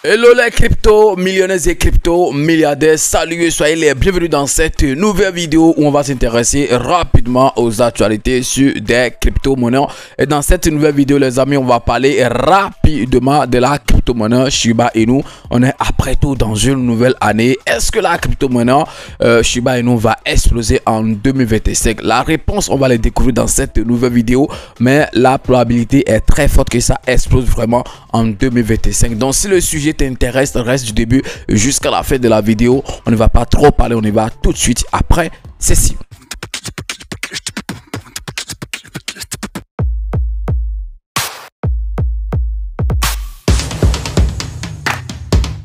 Hello les crypto millionnaires et crypto milliardaires, salut et soyez les bienvenus dans cette nouvelle vidéo où on va s'intéresser rapidement aux actualités sur des crypto-monnaies. Et dans cette nouvelle vidéo les amis, on va parler rapidement de la crypto-monnaie Shiba Inu. On est après tout dans une nouvelle année. Est-ce que la crypto-monnaie Shiba Inu va exploser en 2025? La réponse on va la découvrir dans cette nouvelle vidéo, mais la probabilité est très forte que ça explose vraiment en 2025. Donc si le sujet t'intéresse, reste du début jusqu'à la fin de la vidéo. On ne va pas trop parler, on y va tout de suite après ceci.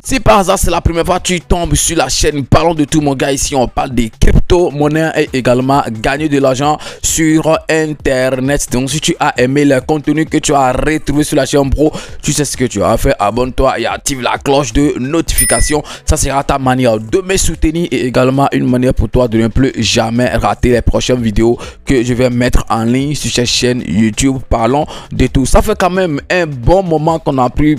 Si par hasard c'est la première fois que tu tombes sur la chaîne Parlons de tout mon gars, ici on parle des crypto-monnaies et également gagner de l'argent sur internet. Donc si tu as aimé le contenu que tu as retrouvé sur la chaîne bro, tu sais ce que tu as fait, abonne-toi et active la cloche de notification. Ça sera ta manière de me soutenir et également une manière pour toi de ne plus jamais rater les prochaines vidéos que je vais mettre en ligne sur cette chaîne YouTube. Parlons de tout. Ça fait quand même un bon moment qu'on a pu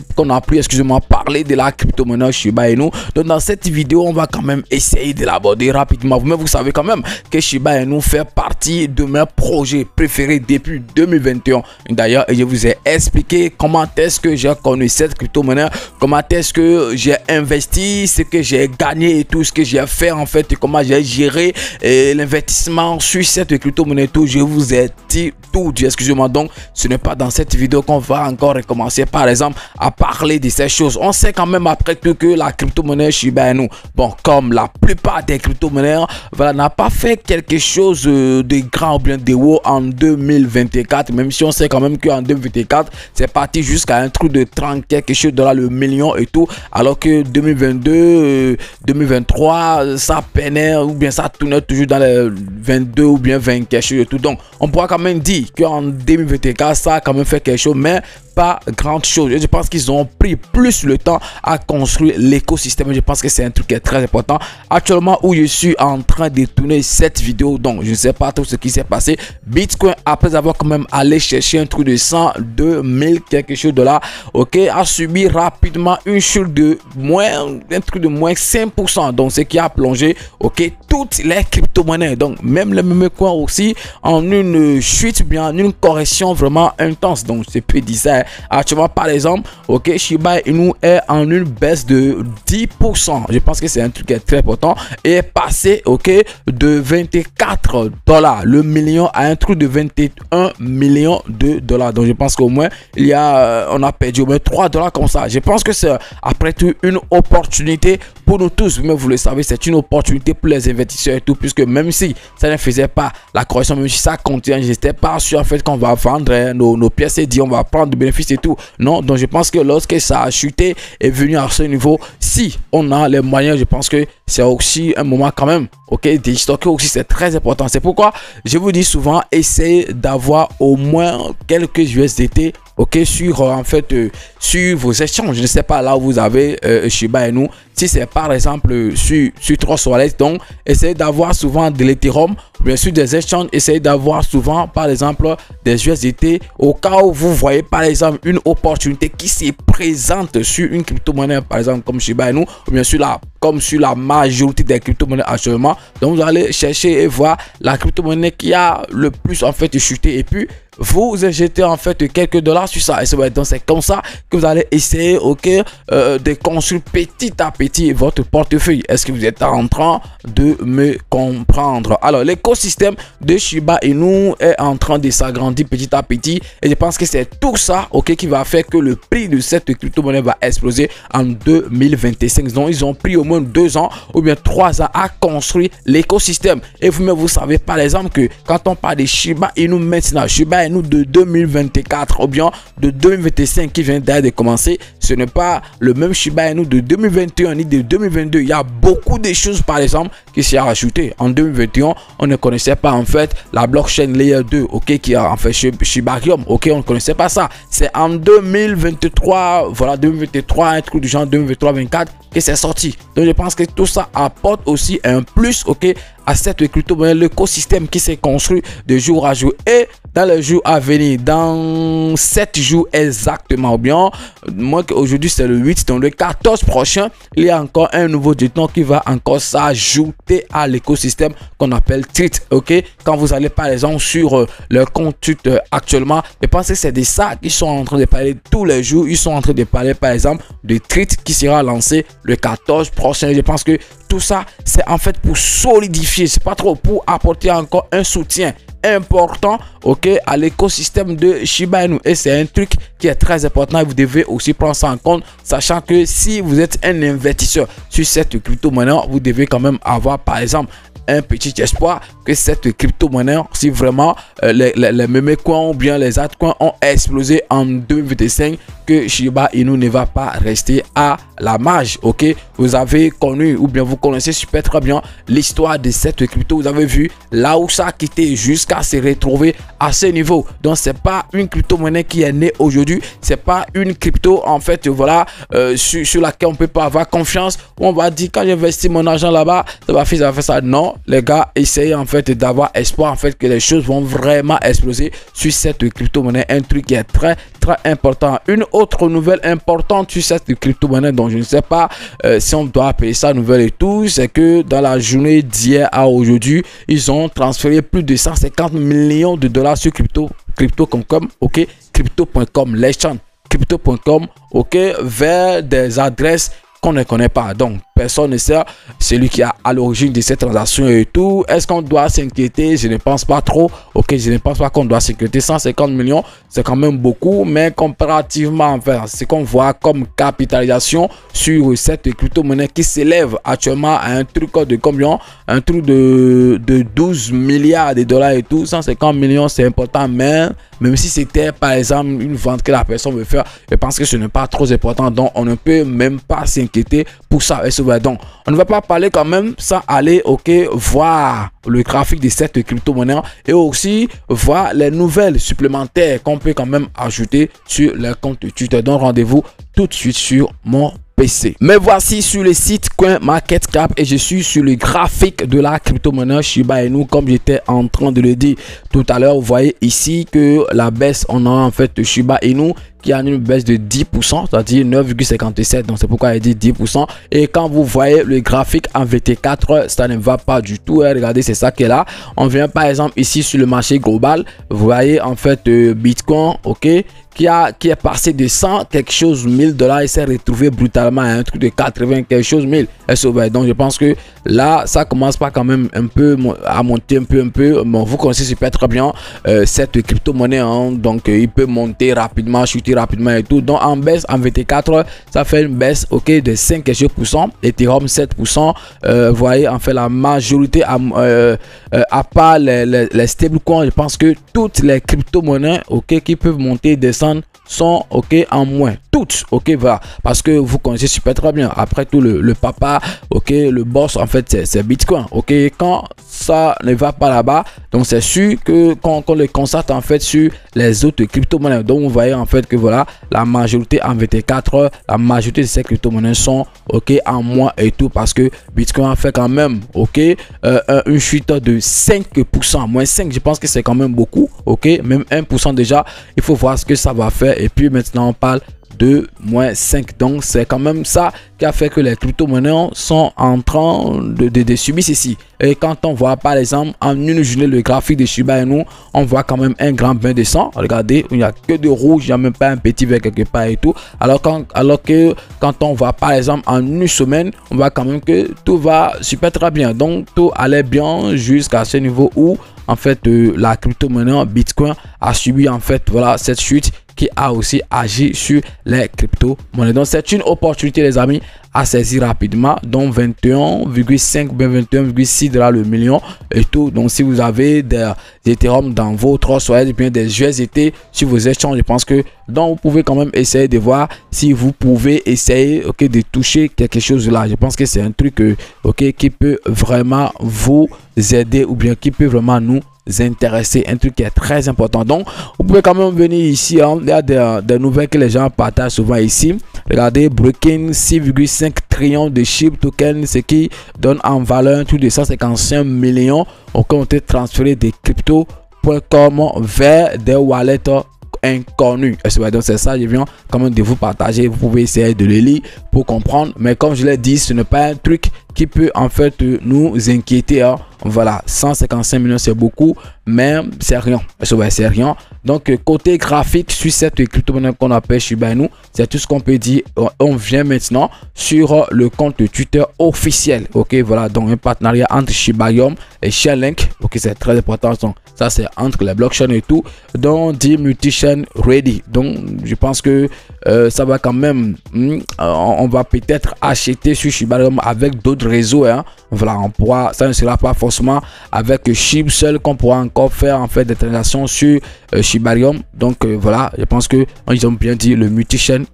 excusez-moi, parler de la crypto-monnaie Shiba Inu. Donc dans cette vidéo on va quand même essayer de l'aborder rapidement. Mais vous savez quand même que Shiba Inu fait partie de mes projets préférés depuis 2021. D'ailleurs je vous ai expliqué comment est-ce que j'ai connu cette crypto-monnaie, comment est-ce que j'ai investi, ce que j'ai gagné et tout ce que j'ai fait en fait, et comment j'ai géré l'investissement sur cette crypto-monnaie. Tout, je vous ai dit tout. Excusez-moi. Donc ce n'est pas dans cette vidéo qu'on va encore recommencer par exemple à parler de ces choses. On sait quand même après tout que la crypto-monnaie Shiba Inu, bon, comme la plupart des crypto-monnaies, voilà, n'a pas fait quelque chose de grand ou bien de haut en 2024, même si on sait quand même qu'en 2024 c'est parti jusqu'à un truc de 30 quelque chose $ le million et tout, alors que 2022 2023 ça peinait ou bien ça tournait toujours dans les 22 ou bien 20 quelque chose et tout. Donc on pourra quand même dire qu'en 2024 ça a quand même fait quelque chose, mais pas grande chose. Je pense qu'ils ont pris plus le temps à construire l'écosystème. Je pense que c'est un truc qui est très important. Actuellement où je suis en train de tourner cette vidéo, donc je ne sais pas tout ce qui s'est passé. Bitcoin, après avoir quand même allé chercher un truc de 102 000 quelque chose $, ok, a subi rapidement une chute de un truc de moins 5%. Donc ce qui a plongé, ok, toutes les crypto-monnaies, donc même les mêmes coins aussi, en une chute, bien en une correction vraiment intense. Donc c'est peu dire ça. Actuellement par exemple, ok, Shiba Inu est en une baisse de 10%. Je pense que c'est un truc qui est très important et est passé, ok, de 24 $ le million à un truc de 21 millions de $. Donc je pense qu'au moins il y a on a perdu au moins 3 $ comme ça. Je pense que c'est après tout une opportunité pour nous tous, mais vous le savez, c'est une opportunité pour les investisseurs et tout, puisque même si ça ne faisait pas la correction, même si ça continue, j'étais pas sûr en fait qu'on va vendre nos pièces et dire on va prendre du bénéfice et tout. Non, donc je pense que lorsque ça a chuté et venu à ce niveau, si on a les moyens, je pense que c'est aussi un moment quand même, ok, de stocker aussi, c'est très important. C'est pourquoi je vous dis souvent, essayez d'avoir au moins quelques USDT, ok, sur en fait sur vos échanges. Je ne sais pas là où vous avez Shiba Inu, si c'est par exemple sur Trust Wallet, donc essayez d'avoir souvent de l'Ethereum, bien sûr des échanges, essayez d'avoir souvent par exemple des USDT au cas où vous voyez par exemple une opportunité qui se présente sur une crypto-monnaie par exemple comme Shiba Inu, ou bien sûr comme sur la majorité des crypto-monnaies actuellement. Donc vous allez chercher et voir la crypto-monnaie qui a le plus en fait chuté et puis vous injectez en fait quelques dollars sur ça. Et c'est comme ça que vous allez essayer, ok, de construire petit à petit votre portefeuille. Est-ce que vous êtes en train de me comprendre? Alors l'écosystème de Shiba Inu est en train de s'agrandir petit à petit et je pense que c'est tout ça, ok, qui va faire que le prix de cette crypto-monnaie va exploser en 2025. Donc ils ont pris au moins 2 ans ou bien 3 ans à construire l'écosystème. Et vous-même vous savez par exemple que quand on parle de Shiba Inu maintenant, Shiba Inu de 2024 ou bien de 2025 qui vient d'ailleurs de commencer, ce n'est pas le même Shiba Inu de 2021 ni de 2022. Il y a beaucoup de choses par exemple qui s'est ajouté. En 2021, on ne connaissait pas en fait la blockchain Layer 2, ok, qui a en fait Shibarium, ok, on ne connaissait pas ça. C'est en 2023, voilà, 2023, un truc du genre 2023-24 que c'est sorti. Donc je pense que tout ça apporte aussi un plus, ok, à cette crypto-monnaie, l'écosystème qui s'est construit de jour à jour. Et dans les jours à venir, dans 7 jours exactement, ou bien, moi qu'aujourd'hui c'est le 8, donc le 14 prochain, il y a encore un nouveau jeton qui va encore s'ajouter à l'écosystème qu'on appelle Treat, ok. Quand vous allez par exemple sur le compte actuellement, je pense que c'est de ça qu'ils sont en train de parler tous les jours. Ils sont en train de parler par exemple de Treat qui sera lancé le 14 prochain. Je pense que tout ça c'est en fait pour solidifier, c'est pas trop, pour apporter encore un soutien important, ok, à l'écosystème de Shiba Inu. Et c'est un truc qui est très important et vous devez aussi prendre ça en compte, sachant que si vous êtes un investisseur sur cette crypto-monnaie, vous devez quand même avoir par exemple un petit espoir que cette crypto-monnaie, si vraiment les meme coins ou bien les altcoins ont explosé en 2025, que Shiba Inu ne va pas rester à la marge, ok. Vous avez connu ou bien vous connaissez super très bien l'histoire de cette crypto. Vous avez vu là où ça a quitté jusqu'à se retrouver à ce niveau. Donc c'est pas une crypto-monnaie qui est née aujourd'hui, c'est pas une crypto en fait, voilà, sur laquelle on peut pas avoir confiance. On va dire quand j'investis mon argent là-bas, ça va faire ça. Non, les gars, essayez en fait d'avoir espoir en fait que les choses vont vraiment exploser sur cette crypto-monnaie. Un truc qui est très important. Une autre nouvelle importante sur cette crypto-monnaie, dont je ne sais pas si on doit appeler ça nouvelle et tout, c'est que dans la journée d'hier à aujourd'hui, ils ont transféré plus de 150 millions de dollars sur crypto.com, ok, crypto.com, l'exchange crypto.com, ok, vers des adresses qu'on ne connaît pas. Donc personne ne sait celui qui est à l'origine de cette transaction et tout. Est-ce qu'on doit s'inquiéter? Je ne pense pas trop, ok, je ne pense pas qu'on doit s'inquiéter. 150 millions c'est quand même beaucoup, mais comparativement enfin ce qu'on voit comme capitalisation sur cette crypto-monnaie qui s'élève actuellement à un truc de combien? Un truc de 12 milliards de dollars et tout. 150 millions c'est important, mais même si c'était par exemple une vente que la personne veut faire, je pense que ce n'est pas trop important, donc on ne peut même pas s'inquiéter pour ça. Donc on ne va pas parler quand même sans aller, ok, voir le graphique de cette crypto-monnaie et aussi voir les nouvelles supplémentaires qu'on peut quand même ajouter sur le compte Twitter. Donc rendez-vous tout de suite sur mon PC. Mais voici sur le site CoinMarketCap et je suis sur le graphique de la crypto-monnaie Shiba Inu, comme j'étais en train de le dire tout à l'heure. Vous voyez ici que la baisse, on a en fait Shiba Inu qui a une baisse de 10%, c'est-à-dire 9,57, donc c'est pourquoi il dit 10%. Et quand vous voyez le graphique en VT4, ça ne va pas du tout. Regardez, c'est ça qui est là. On vient par exemple ici sur le marché global, vous voyez en fait Bitcoin, ok, qui est passé de 100 quelque chose 1000 dollars et s'est retrouvé brutalement à un truc de 80 quelque chose 1000. Donc je pense que là ça commence pas quand même un peu à monter un peu. Bon, vous connaissez super très bien cette crypto-monnaie, hein, donc il peut monter rapidement, chuter rapidement et tout. Donc en baisse en VT4 ça fait une baisse, ok, de 5 quelque chose %, Ethereum 7%. Vous voyez en fait la majorité à part les stablecoins, je pense que toutes les crypto-monnaies, ok, qui peuvent monter et descendre sont ok en moins, toutes, ok, voilà, parce que vous connaissez super très bien, après tout le papa, ok, le boss en fait c'est Bitcoin, ok. Quand ça ne va pas là-bas, donc c'est sûr que quand on le constate en fait sur les autres crypto-monnaies, donc vous voyez en fait que voilà, la majorité en VT4, la majorité de ces crypto-monnaies sont ok en moins et tout, parce que Bitcoin a fait quand même ok une chute de 5%, moins 5, je pense que c'est quand même beaucoup, ok, même 1% déjà. Il faut voir ce que ça va faire et puis maintenant on parle de moins 5, donc c'est quand même ça qui a fait que les crypto-monnaies sont en train de subir ceci. Et quand on voit par exemple en une journée le graphique de Shiba Inu, on voit quand même un grand bain de sang. Regardez, il n'y a que de rouge, il n'y a même pas un petit vert quelque part et tout. Alors que quand on voit par exemple en une semaine, on voit quand même que tout va super très bien. Donc tout allait bien jusqu'à ce niveau où en fait la crypto-monnaie Bitcoin a subi en fait voilà cette chute qui a aussi agi sur les crypto-monnaies. Donc c'est une opportunité les amis à saisir rapidement, donc 21,5 21,6 $ le million et tout. Donc si vous avez des Ethereum dans votre soit bien des USDT sur vos échanges, je pense que donc vous pouvez quand même essayer de voir si vous pouvez essayer de toucher quelque chose là. Je pense que c'est un truc qui peut vraiment vous aider ou bien qui peut vraiment nous intéresser, un truc qui est très important. Donc vous pouvez quand même venir ici, hein. Il y a des nouvelles que les gens partagent souvent ici. Regardez, breaking 6,5 trillions de SHIB tokens, ce qui donne en valeur tout de 155 millions ont été transférés des crypto.com vers des wallets inconnus. Donc c'est ça, je viens quand même de vous partager. Vous pouvez essayer de le lire pour comprendre, mais comme je l'ai dit, ce n'est pas un truc qui peut en fait nous inquiéter, hein. Voilà, 155 millions c'est beaucoup, mais c'est rien. C'est rien. Donc côté graphique sur cette crypto-monnaie qu'on appelle Shiba Inu, c'est tout ce qu'on peut dire. On vient maintenant sur le compte Twitter officiel. Ok, voilà, donc un partenariat entre Shibarium et Chainlink. Ok, c'est très important. Donc ça c'est entre les blockchains et tout. Donc dit multi-chain ready. Donc je pense que ça va quand même, on va peut-être acheter sur Shibarium avec d'autres réseaux, hein. Voilà, on pourra, ça ne sera pas forcément avec SHIB seul qu'on pourra encore faire en fait des transactions sur Shibarium. Donc voilà, je pense que ils ont bien dit le multi-chain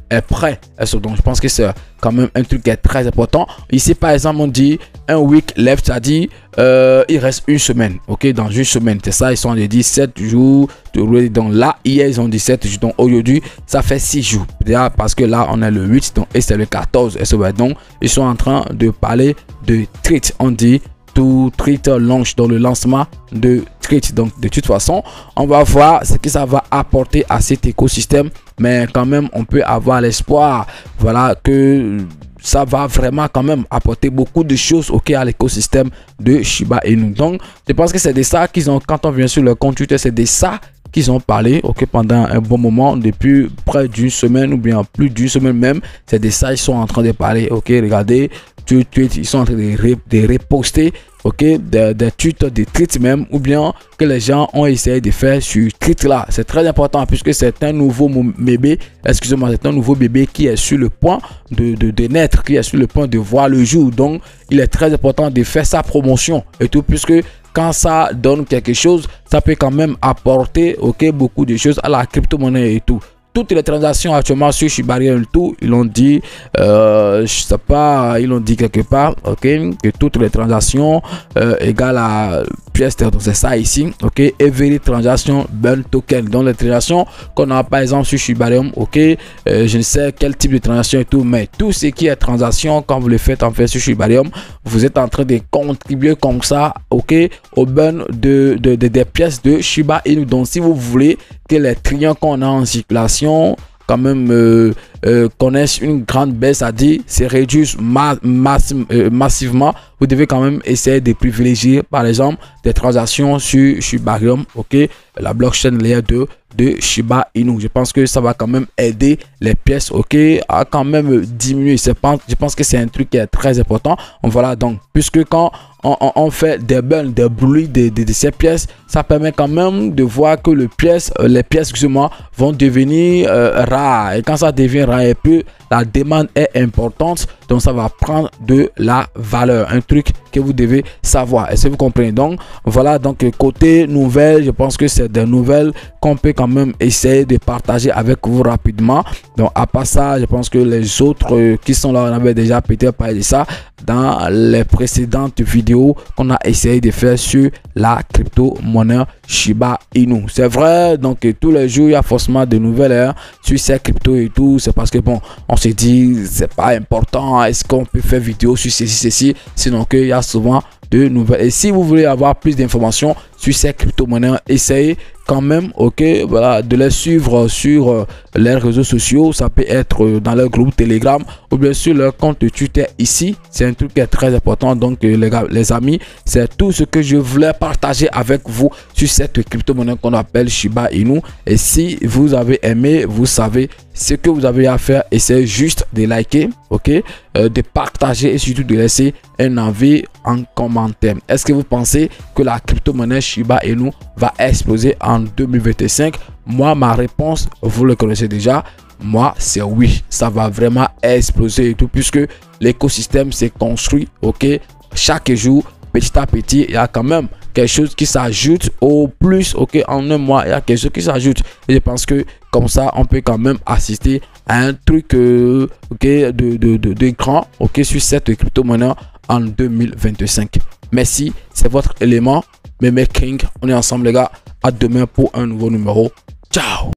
est prêt. Donc je pense que c'est quand même un truc qui est très important. Ici par exemple on dit un week left, c'est-à-dire il reste une semaine. Dans une semaine, c'est ça, ils sont dit 7 jours. Donc là hier ils ont dit 7 jours, donc aujourd'hui ça fait 6 jours déjà, parce que là on est le 8 donc, et c'est le 14. Donc ils sont en train de parler de treat, on dit to treat launch, dans le lancement de treat. Donc de toute façon on va voir ce que ça va apporter à cet écosystème, mais quand même on peut avoir l'espoir, voilà, que ça va vraiment quand même apporter beaucoup de choses à l'écosystème de Shiba Inu. Donc je pense que c'est de ça qu'ils ont, quand on vient sur le compte Twitter, c'est de ça qu'ils ont parlé pendant un bon moment, depuis près d'une semaine ou bien plus d'une semaine même. C'est de ça ils sont en train de parler. Regardez, ils sont en train de reposter des tweets, des tweets même, ou bien que les gens ont essayé de faire sur tweet là. C'est très important puisque c'est un nouveau bébé, excusez-moi, c'est un nouveau bébé qui est sur le point de naître, qui est sur le point de voir le jour. Donc il est très important de faire sa promotion et tout, puisque quand ça donne quelque chose, ça peut quand même apporter beaucoup de choses à la crypto-monnaie et tout. Toutes les transactions actuellement sur Shibarium, tout, ils l'ont dit, je sais pas, ils l'ont dit quelque part, que toutes les transactions égales à pièce, donc c'est ça ici, every transaction burn token. Donc les transactions qu'on a par exemple sur Shibarium, je ne sais quel type de transaction et tout, mais tout ce qui est transaction, quand vous le faites en fait sur Shibarium, vous êtes en train de contribuer comme ça, au burn des pièces de Shiba Inu. Donc si vous voulez que les clients qu'on a en circulation quand même connaissent une grande baisse, c'est-à-dire se réduisent massivement, vous devez quand même essayer de privilégier par exemple des transactions sur Shibarium, la blockchain layer 2 de Shiba Inu. Je pense que ça va quand même aider les pièces à quand même diminuer. Je pense que c'est un truc qui est très important. Voilà, donc puisque quand on fait des burns, des bruits de ces pièces, ça permet quand même de voir que les pièces excusez-moi, vont devenir rares, et quand ça devient rare et plus la demande est importante, donc ça va prendre de la valeur, un truc que vous devez savoir. Est-ce que vous comprenez? Donc voilà, donc côté nouvelles, je pense que c'est des nouvelles qu'on peut quand même essayer de partager avec vous rapidement. Donc à part ça, je pense que les autres qui sont là, on avait déjà peut-être parlé de ça dans les précédentes vidéos qu'on a essayé de faire sur la crypto-monnaie Shiba Inu. C'est vrai, donc tous les jours il y a forcément de nouvelles sur ces cryptos et tout. C'est parce que bon, on se dit c'est pas important, est-ce qu'on peut faire vidéo sur ceci, sinon qu'il y a souvent de nouvelles. Et si vous voulez avoir plus d'informations sur ces crypto-monnaies, essayez quand même voilà, de les suivre sur les réseaux sociaux. Ça peut être dans leur groupe Telegram ou bien sur leur compte Twitter ici. C'est un truc qui est très important. Donc les amis, c'est tout ce que je voulais partager avec vous sur cette crypto-monnaie qu'on appelle Shiba Inu. Et si vous avez aimé, vous savez ce que vous avez à faire, c'est juste de liker, ok, de partager et surtout de laisser un avis en commentaire. Est-ce que vous pensez que la crypto-monnaie Shiba Inu va exploser en 2025? Moi, ma réponse, vous le connaissez déjà. Moi, c'est oui. Ça va vraiment exploser et tout, puisque l'écosystème s'est construit, ok, chaque jour, petit à petit. Il y a quand même quelque chose qui s'ajoute au plus, ok, en un mois, il y a quelque chose qui s'ajoute. Et je pense que comme ça, on peut quand même assister à un truc, ok, de grand, ok, sur cette crypto-monnaie en 2025. Merci, c'est votre élément, Meme King. On est ensemble, les gars. À demain pour un nouveau numéro. Ciao.